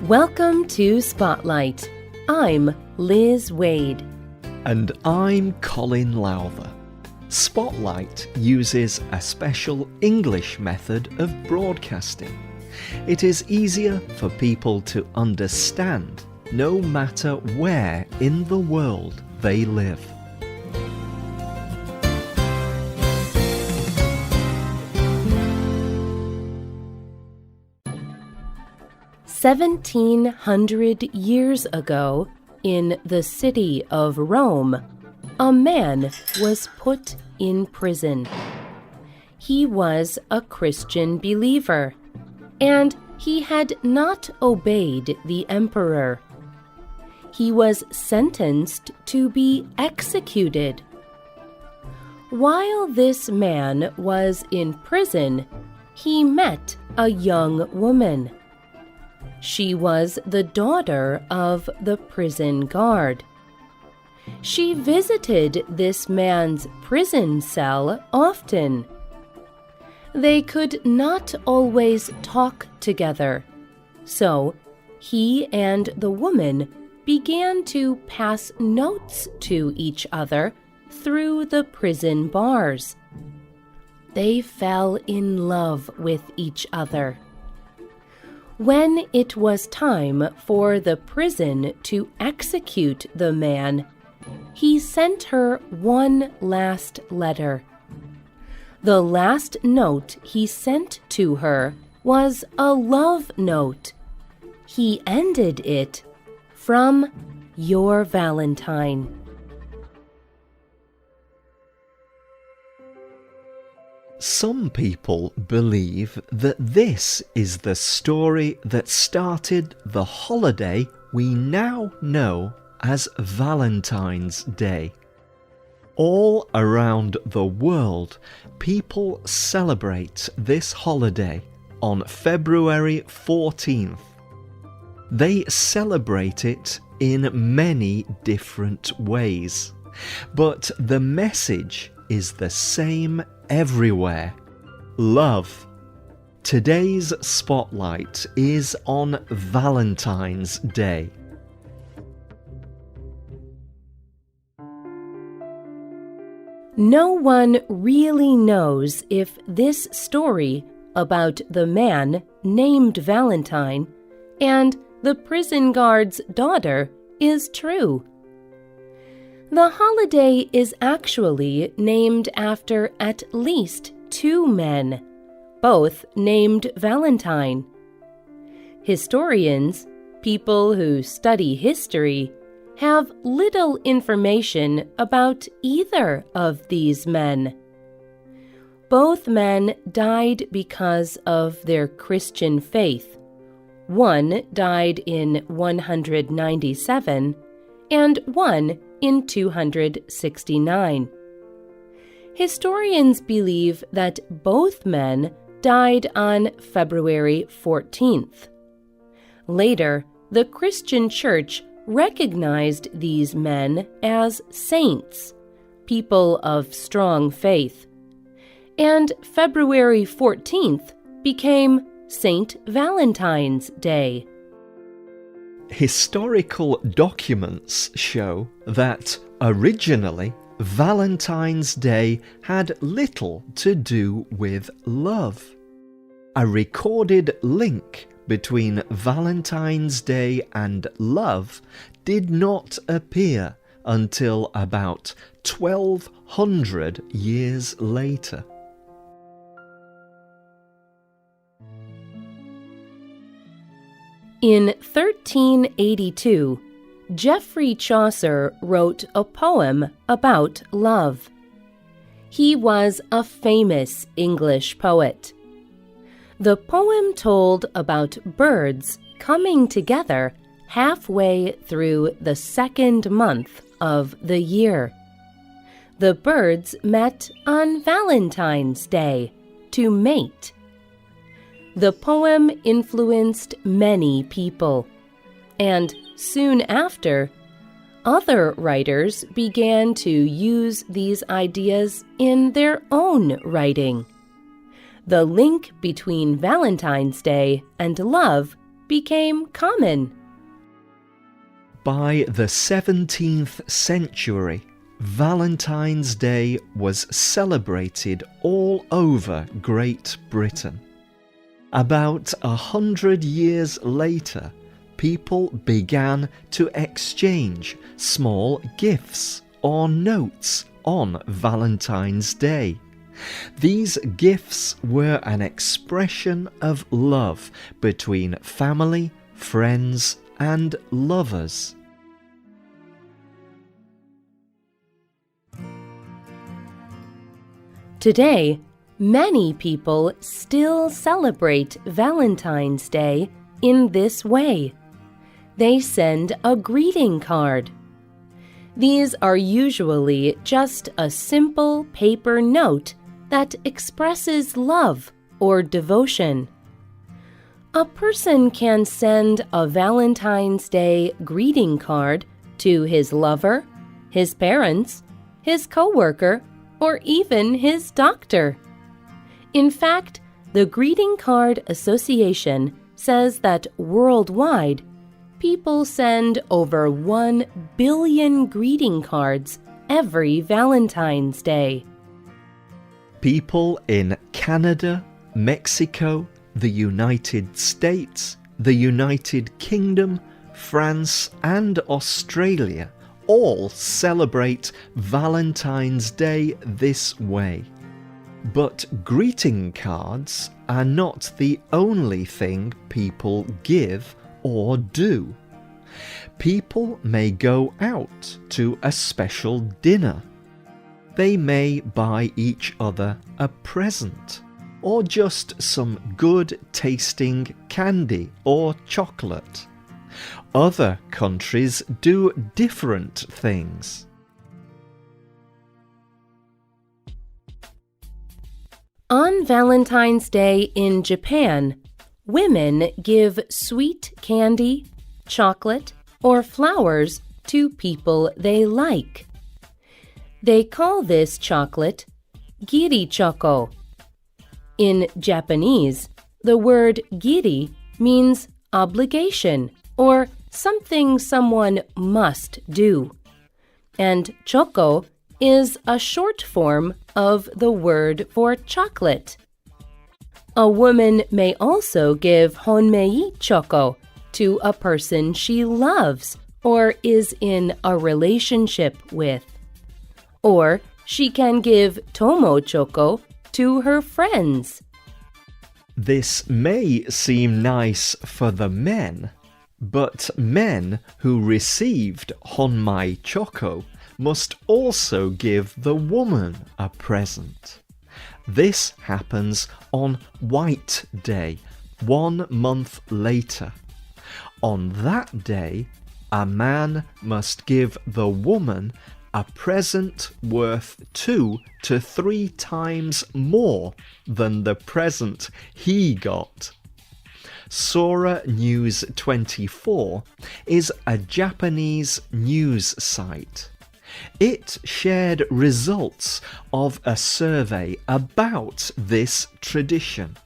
Welcome to Spotlight. I'm Liz Wade. And I'm Colin Lowther. Spotlight uses a special English method of broadcasting. It is easier for people to understand no matter where in the world they live. "1,700 years ago, in the city of Rome, a man was put in prison. He was a Christian believer, and he had not obeyed the emperor. He was sentenced to be executed. While this man was in prison, he met a young woman. She was the daughter of the prison guard. She visited this man's prison cell often. They could not always talk together, so he and the woman began to pass notes to each other through the prison bars. They fell in love with each other. When it was time for the prison to execute the man, he sent her one last letter. The last note he sent to her was a love note. He ended it, "From your Valentine." Some people believe that this is the story that started the holiday we now know as Valentine's Day. All around the world, people celebrate this holiday on February 14th. They celebrate it in many different ways, but the message is the same everywhere: love. Today's spotlight is on Valentine's Day. No one really knows if this story about the man named Valentine and the prison guard's daughter is true. The holiday is actually named after at least two men, both named Valentine. Historians, people who study history, have little information about either of these men. Both men died because of their Christian faith. One died in 197 and one in 269. Historians believe that both men died on February 14th. Later, the Christian Church recognized these men as saints, people of strong faith, and February 14th became St. Valentine's Day. Historical documents show that originally Valentine's Day had little to do with love. A recorded link between Valentine's Day and love did not appear until about 1200 years later. In 1382, Geoffrey Chaucer wrote a poem about love. He was a famous English poet. The poem told about birds coming together halfway through the second month of the year. The birds met on Valentine's Day to mate. The poem influenced many people, and soon after, other writers began to use these ideas in their own writing. The link between Valentine's Day and love became common. By the 17th century, Valentine's Day was celebrated all over Great Britain. About 100 years later, people began to exchange small gifts or notes on Valentine's Day. These gifts were an expression of love between family, friends, and lovers. Today, many people still celebrate Valentine's Day in this way. They send a greeting card. These are usually just a simple paper note that expresses love or devotion. A person can send a Valentine's Day greeting card to his lover, his parents, his coworker, or even his doctor. In fact, the Greeting Card Association says that worldwide, people send over 1 billion greeting cards every Valentine's Day. People in Canada, Mexico, the United States, the United Kingdom, France, and Australia all celebrate Valentine's Day this way. But greeting cards are not the only thing people give or do. People may go out to a special dinner. They may buy each other a present, or just some good-tasting candy or chocolate. Other countries do different things. On Valentine's Day in Japan, women give sweet candy, chocolate, or flowers to people they like. They call this chocolate giri choco. In Japanese, the word giri means obligation or something someone must do. And choco is a short form of the word for chocolate. A woman may also give honmei choco to a person she loves or is in a relationship with. Or she can give tomo choco to her friends. This may seem nice for the men, but men who received honmei choco must also give the woman a present. This happens on White Day, 1 month later. On that day, a man must give the woman a present worth 2 to 3 times more than the present he got. Sora News 24 is a Japanese news site. It shared results of a survey about this tradition.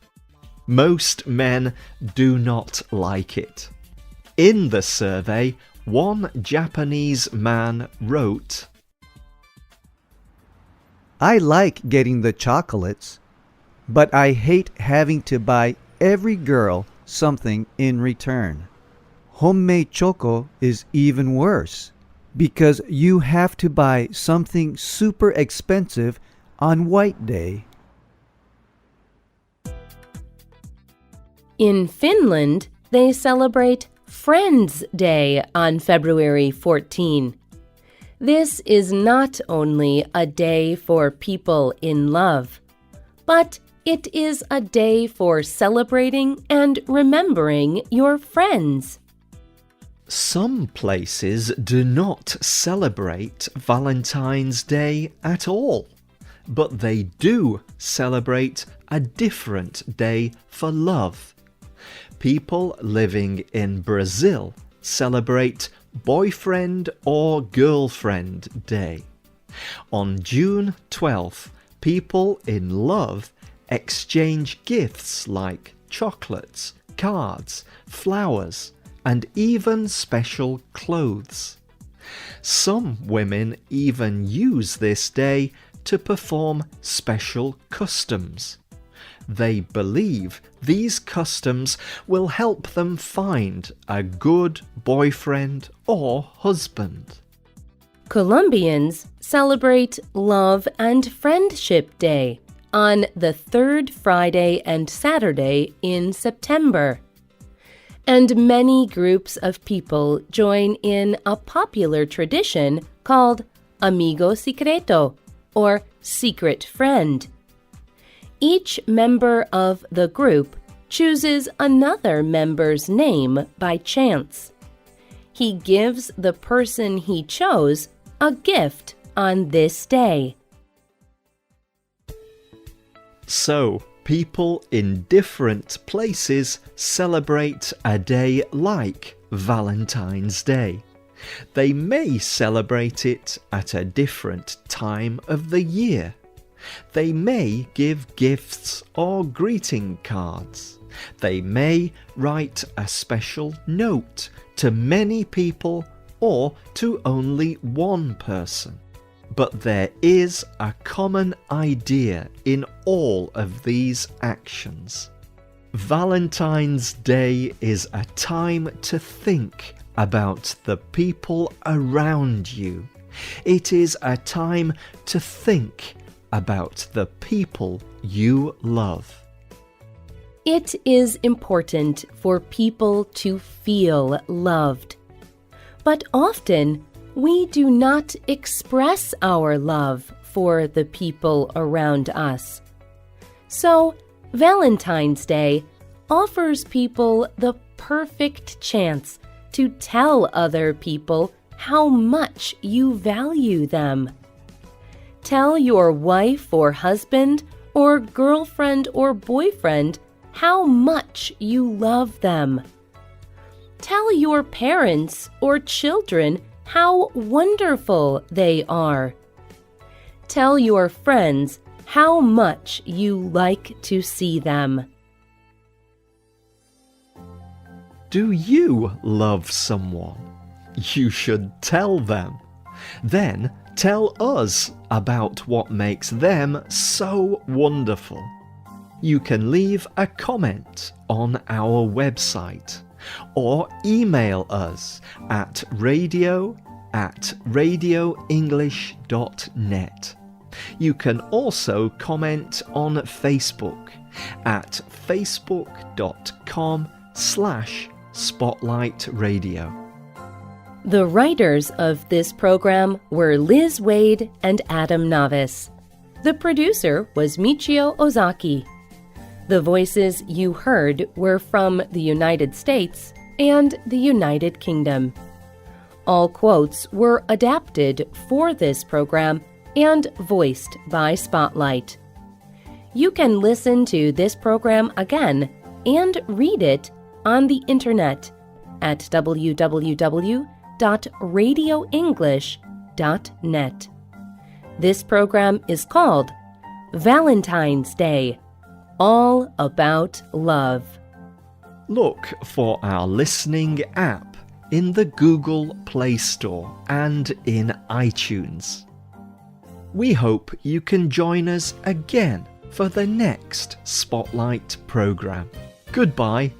Most men do not like it. In the survey, one Japanese man wrote, I like getting the chocolates, but I hate having to buy every girl something in return. Honmei choco is even worse because you have to buy something super expensive on White Day. In Finland, they celebrate Friends Day on February 14. This is not only a day for people in love, but it is a day for celebrating and remembering your friends. Some places do not celebrate Valentine's Day at all, but they do celebrate a different day for love. People living in Brazil celebrate Boyfriend or Girlfriend Day. On June 12th, people in love exchange gifts like chocolates, cards, flowers, and even special clothes. Some women even use this day to perform special customs. They believe these customs will help them find a good boyfriend or husband. Colombians celebrate Love and Friendship Day on the third Friday and Saturday in September. And many groups of people join in a popular tradition called Amigo Secreto, or secret friend. Each member of the group chooses another member's name by chance. He gives the person he chose a gift on this day. So, people in different places celebrate a day like Valentine's Day. They may celebrate it at a different time of the year. They may give gifts or greeting cards. They may write a special note to many people or to only one person. But there is a common idea in all of these actions. Valentine's Day is a time to think about the people around you. It is a time to think about the people you love. It is important for people to feel loved. But often, we do not express our love for the people around us. So, Valentine's Day offers people the perfect chance to tell other people how much you value them. Tell your wife or husband or girlfriend or boyfriend how much you love them. Tell your parents or children how wonderful they are. Tell your friends how much you like to see them. Do you love someone? You should tell them. Then tell us about what makes them so wonderful. You can leave a comment on our website or email us at radio@radioenglish.net. You can also comment on Facebook at facebook.com/spotlightradio. The writers of this program were Liz Wade and Adam Navis. The producer was Michio Ozaki. The voices you heard were from the United States and the United Kingdom. All quotes were adapted for this program and voiced by Spotlight. You can listen to this program again and read it on the internet at www.radioenglish.net. This program is called Valentine's Day, all about love. Look for our listening app in the Google Play Store and in iTunes. We hope you can join us again for the next Spotlight program. Goodbye.